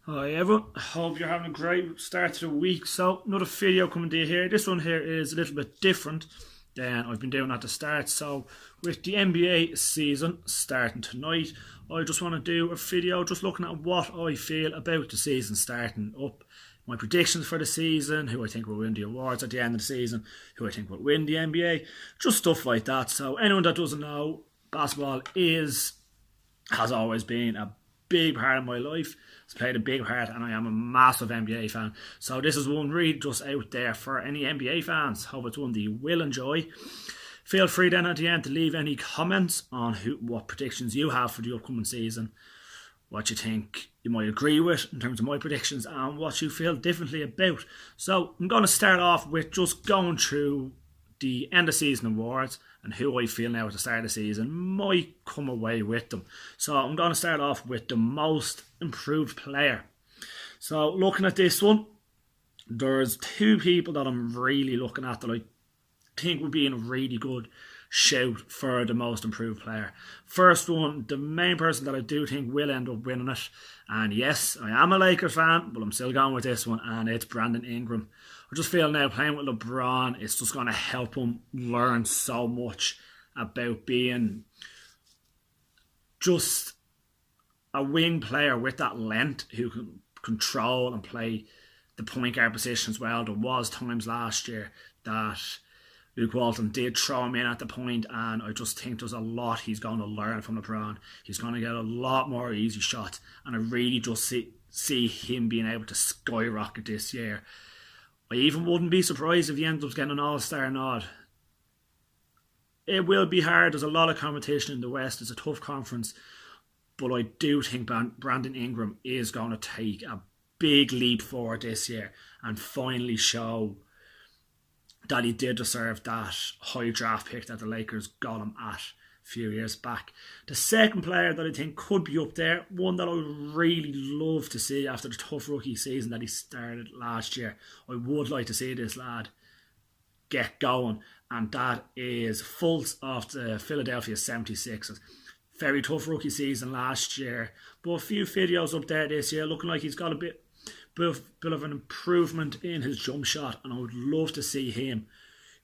Hi everyone, hope you're having a great start to the week. So, another video coming to you here. This one here is a little bit different than I've been doing at the start. So, with the NBA season starting tonight, I just want to do a video just looking at what I feel about the season starting up. My predictions for the season, who I think will win the awards at the end of the season, who I think will win the NBA, just stuff like that. So, anyone that doesn't know, basketball has always been a big part of my life. It's played a big part, and I am a massive NBA fan. So this is one really just out there for any NBA fans. Hope it's one that you will enjoy. Feel free then at the end to leave any comments on what predictions you have for the upcoming season, what you think you might agree with in terms of my predictions, and what you feel differently about. So I'm going to start off with just going through the end of season awards and who I feel now at the start of the season might come away with them. So I'm going to start off with the most improved player. So looking at this one, there's two people that I'm really looking at that I think would be in a really good shout for the most improved player. First one, the main person that I do think will end up winning it, and yes, I am a Lakers fan, but I'm still going with this one, and it's Brandon Ingram. I just feel now playing with LeBron, it's just going to help him learn so much about being just a wing player with that length who can control and play the point guard position as well. There was times last year that Luke Walton did throw him in at the point, and I just think there's a lot he's going to learn from LeBron. He's going to get a lot more easy shots, and I really just see him being able to skyrocket this year. I even wouldn't be surprised if he ends up getting an all-star nod. It will be hard. There's a lot of competition in the West. It's a tough conference, but I do think Brandon Ingram is going to take a big leap forward this year and finally show that he did deserve that high draft pick that the Lakers got him at a few years back. The second player that I think could be up there, one that I would really love to see after the tough rookie season that he started last year. I would like to see this lad get going, and that is Fultz of the Philadelphia 76ers. Very tough rookie season last year, but a few videos up there this year looking like he's got a bit of an improvement in his jump shot, and I would love to see him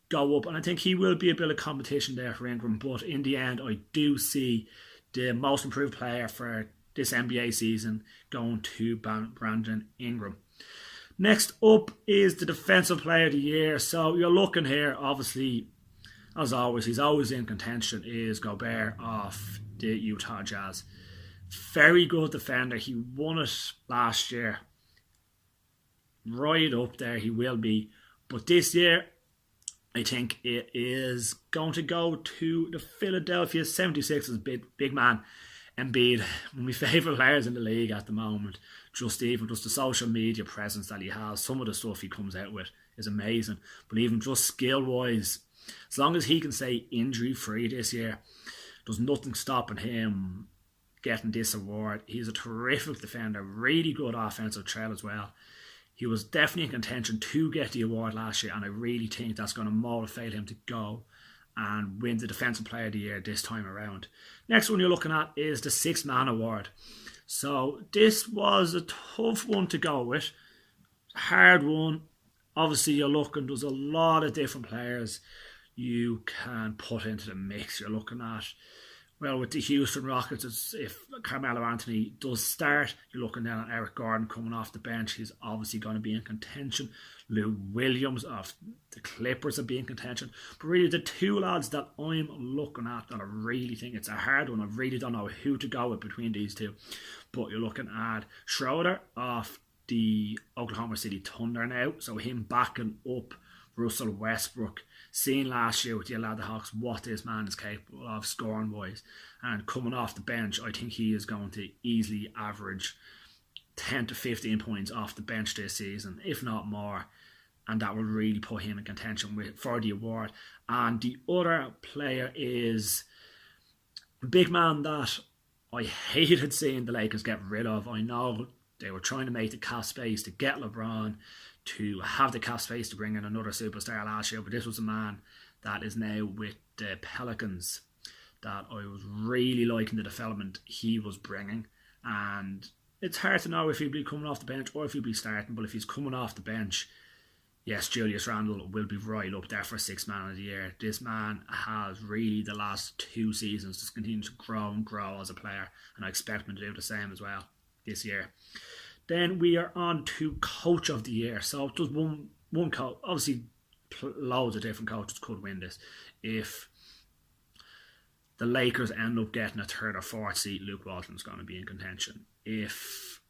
go up, and I think he will be a bit of competition there for Ingram, but in the end I do see the most improved player for this NBA season going to Brandon Ingram. Next up is the defensive player of the year. So you're looking here, obviously, as always, he's always in contention, is Gobert of the Utah Jazz. Very good defender. He won it last year. Right up there he will be. But this year, I think it is going to go to the Philadelphia 76ers big man Embiid. One of my favourite players in the league at the moment. Just the social media presence that he has, some of the stuff he comes out with is amazing. But even just skill wise, as long as he can stay injury free this year, there's nothing stopping him getting this award. He's a terrific defender, really good offensive threat as well. He was definitely in contention to get the award last year, and I really think that's going to motivate him to go and win the Defensive Player of the Year this time around. Next one you're looking at is the Sixth Man Award. So this was a tough one to go with. Hard one. Obviously you're looking, there's a lot of different players you can put into the mix. You're looking at, well, with the Houston Rockets, if Carmelo Anthony does start, you're looking down at Eric Gordon coming off the bench. He's obviously going to be in contention. Lou Williams of the Clippers will be in contention. But really, the two lads that I'm looking at that I really think it's a hard one. I really don't know who to go with between these two. But you're looking at Schroeder of the Oklahoma City Thunder now. So him backing up Russell Westbrook. Seeing last year with the Atlanta Hawks what this man is capable of scoring wise, and coming off the bench, I think he is going to easily average 10 to 15 points off the bench this season, if not more, and that will really put him in contention for the award. And the other player is a big man that I hated seeing the Lakers get rid of. I know they were trying to make the cap space to get LeBron, to have the cap space to bring in another superstar last year, but this was a man that is now with the Pelicans that I was really liking the development he was bringing, and it's hard to know if he'll be coming off the bench or if he'll be starting, but if he's coming off the bench, yes, Julius Randle will be right up there for Sixth Man of the Year. This man has really, the last 2 seasons, just continued to grow and grow as a player, and I expect him to do the same as well this year. Then we are on to Coach of the Year. So just one coach. Obviously, loads of different coaches could win this. If the Lakers end up getting a 3rd or 4th seat, Luke Walton's going to be in contention. If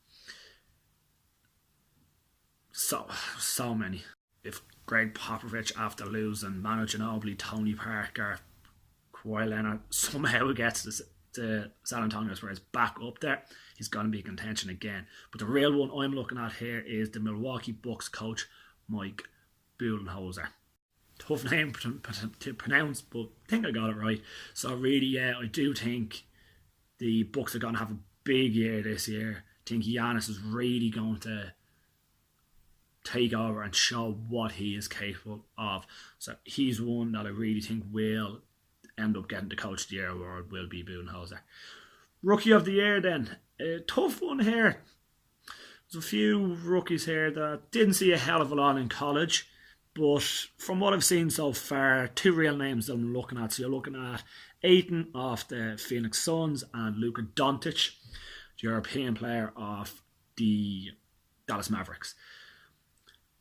so many. If Greg Popovich, after losing Manu Ginobili, Tony Parker, Kawhi Leonard, somehow gets to San Antonio Spurs back up there, he's going to be in contention again. But the real one I'm looking at here is the Milwaukee Bucks coach, Mike Budenholzer. Tough name to pronounce, but I think I got it right. So really, yeah, I do think the Bucks are going to have a big year this year. I think Giannis is really going to take over and show what he is capable of. So he's one that I really think will end up getting the Coach of the Year award, will be Budenholzer. Rookie of the Year then. A tough one here. There's a few rookies here that didn't see a hell of a lot in college, but from what I've seen so far, 2 real names that I'm looking at. So you're looking at Ayton of the Phoenix Suns and Luka Doncic, the European player of the Dallas Mavericks.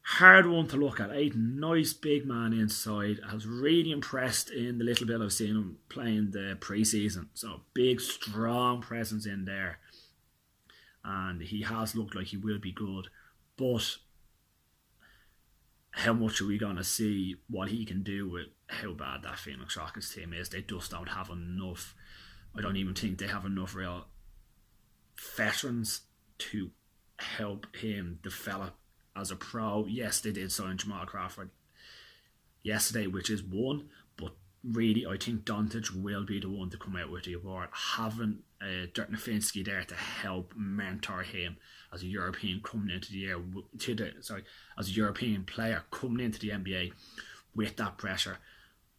Hard one to look at. Ayton, nice big man inside, has really impressed in the little bit I've seen him playing the preseason. So big, strong presence in there. And he has looked like he will be good. But how much are we going to see what he can do with how bad that Phoenix Rockets team is? They just don't have enough. I don't even think they have enough real veterans to help him develop as a pro. Yes, they did sign Jamal Crawford yesterday, which is one, but really I think Doncic will be the one to come out with the award. Having Dirk Nowitzki there to help mentor him as a European coming into the year, as a European player coming into the NBA with that pressure,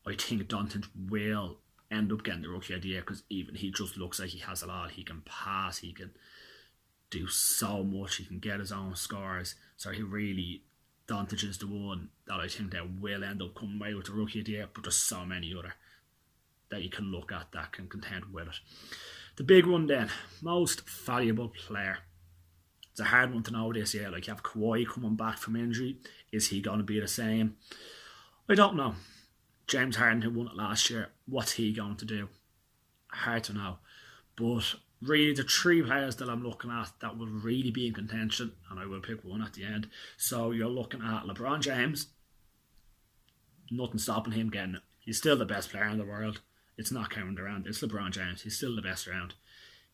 I think Doncic will end up getting the Rookie of the Year, because even he just looks like he has a lot. He can pass, he can do so much, he can get his own scores. So he really, Doncic is the one that I think that will end up coming away with the Rookie of the Year, but there's so many other that you can look at that can contend with it. The big one then, most valuable player. It's a hard one to know this year. Like, you have Kawhi coming back from injury. Is he going to be the same? I don't know. James Harden, who won it last year, what's he going to do? Hard to know. But really, the 3 players that I'm looking at that will really be in contention, and I will pick one at the end. So you're looking at LeBron James. Nothing stopping him getting it. He's still the best player in the world. It's not Kevin Durant. It's LeBron James. He's still the best around.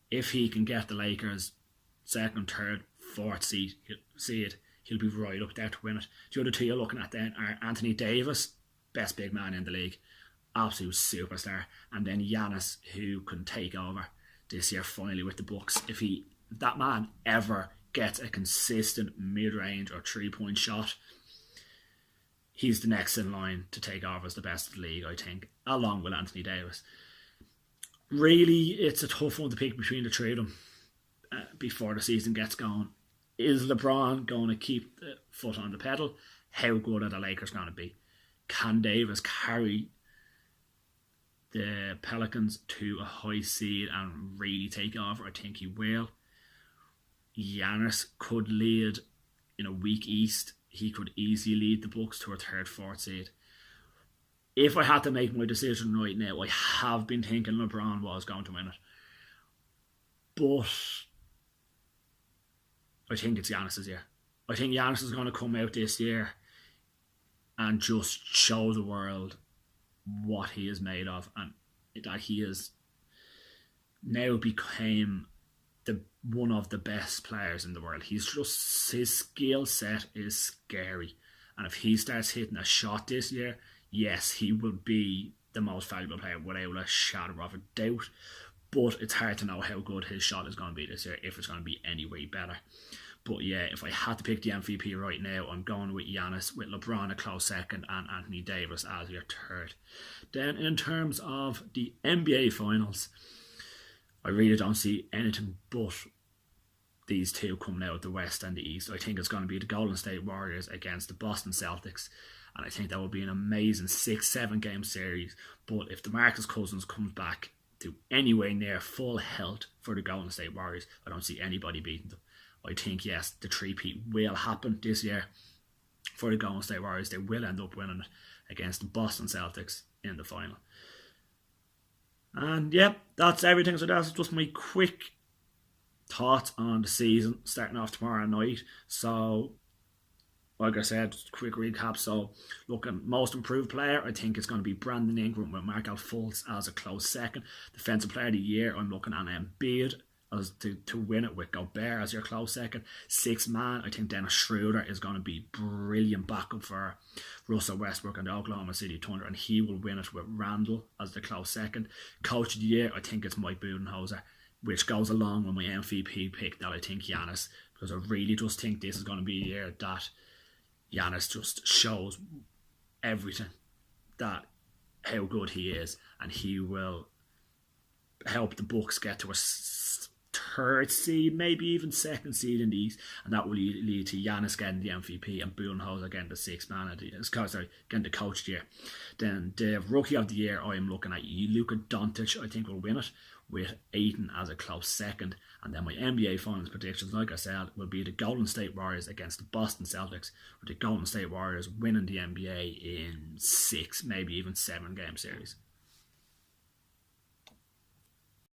If he can get the Lakers 2nd, 3rd, 4th seed, he'll be right up there to win it. The other 2 you're looking at then are Anthony Davis, best big man in the league, absolute superstar, and then Giannis, who can take over this year finally with the Bucks. If that man ever gets a consistent mid-range or 3-point shot, he's the next in line to take over as the best of the league, I think, along with Anthony Davis. Really, it's a tough one to pick between the 3 of them before the season gets going. Is LeBron going to keep the foot on the pedal? How good are the Lakers going to be? Can Davis carry the Pelicans to a high seed and really take over? I think he will. Giannis could lead in a weak East. He could easily lead the Bucks to a 3rd, 4th seed. If I had to make my decision right now, I have been thinking LeBron was going to win it. But I think it's Giannis's year. I think Giannis is going to come out this year and just show the world what he is made of, and that he is now became one of the best players in the world. His skill set is scary, and if he starts hitting a shot this year, yes, he will be the most valuable player without a shadow of a doubt. But it's hard to know how good his shot is going to be this year, if it's going to be any way better. But yeah, if I had to pick the MVP right now, I'm going with Giannis, with LeBron a close 2nd and Anthony Davis as your 3rd. Then in terms of the NBA Finals, I really don't see anything but these two coming out of the West and the East. I think it's going to be the Golden State Warriors against the Boston Celtics. And I think that will be an amazing 6-7 game series. But if DeMarcus Cousins comes back to anywhere near full health for the Golden State Warriors, I don't see anybody beating them. I think, yes, the three-peat will happen this year for the Golden State Warriors. They will end up winning it against the Boston Celtics in the final. And yep, that's everything. So that's just my quick thoughts on the season starting off tomorrow night. So, like I said, quick recap. So, looking most improved player, I think it's going to be Brandon Ingram with Markelle Fultz as a close second. Defensive player of the year, I'm looking at Embiid as to win it with Gobert as your close second. Sixth man, I think Dennis Schroeder is going to be brilliant backup for Russell Westbrook and the Oklahoma City Thunder, and he will win it with Randall as the close second. Coach of the year, I think it's Mike Budenholzer, which goes along with my MVP pick that I think Giannis, because I really just think this is going to be a year that Giannis just shows everything, that how good he is, and he will help the Bucks get to a third seed, maybe even second seed in the East, and that will lead to Giannis getting the MVP and Budenholzer getting the sixth man of the year, getting the coach of the year. Then the rookie of the year, I am looking at Luka Doncic. I think will win it with Ayton as a close second. And then my NBA Finals predictions, like I said, will be the Golden State Warriors against the Boston Celtics, with the Golden State Warriors winning the NBA in 6, maybe even 7 game series.